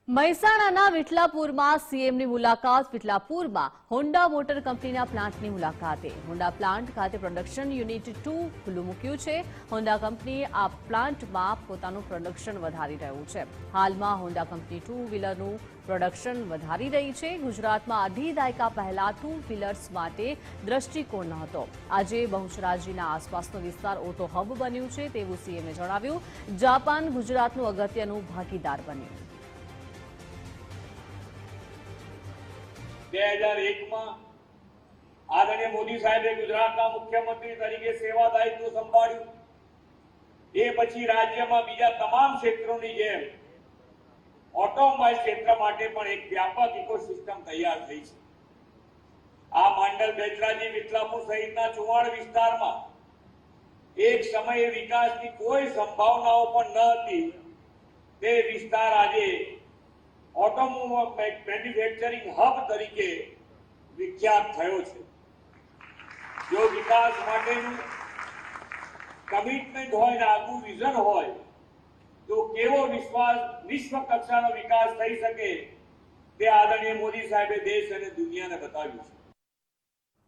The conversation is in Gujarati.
મહેસાણાના વિઠલાપુરમાં સીએમની મુલાકાત. વિઠલાપુરમાં હોન્ડા મોટર કંપનીના પ્લાન્ટની મુલાકાતે. હોન્ડા પ્લાન્ટ ખાતે પ્રોડક્શન યુનિટ 2 ખુલ્લું મૂક્યું છે. હોન્ડા કંપની આ પ્લાન્ટમાં પોતાનું પ્રોડક્શન વધારી રહ્યું છે. હાલમાં હોન્ડા કંપની ટુ વ્હીલરનું પ્રોડક્શન વધારી રહી છે. ગુજરાતમાં અઢી દાયકા પહેલા ટુ વ્હીલર્સ માટે દ્રષ્ટિકોણ નહોતો. આજે બહુચરાજીના આસપાસનો વિસ્તાર ઓટો હબ બન્યું છે તેવું સીએમએ જણાવ્યું. જાપાન ગુજરાતનું અગત્યનું ભાગીદાર બન્યું. 2001 માં આદરણીય મોદી સાહેબે ગુજરાતના મુખ્યમંત્રી તરીકે સેવા દાયિત્વ સંભાળ્યું. એ પછી રાજ્યમાં બીજા તમામ ક્ષેત્રોની જેમ ઓટોમોબાઈલ ક્ષેત્ર માટે પણ એક વ્યાપક ઇકોસિસ્ટમ તૈયાર થઈ છે. આ માંડલ, બેચરાજી, વિઠલાપુર સહિતના ચુવાણ વિસ્તારમાં એક સમયે વિકાસની કોઈ સંભાવનાઓ પણ ન હતી. તે વિસ્તાર આજે ઓટોમોબાઈલ મેન્યુફેક્ચરિંગ હબ તરીકે વિખ્યાત થયો છે. જો વિકાસ માટેનું કમિટમેન્ટ હોય ને આગવું વિઝન હોય તો કેવો વિશ્વ કક્ષાનો વિકાસ થઈ શકે તે આદરણીય મોદી સાહેબે દેશ અને દુનિયાને બતાવ્યું છે.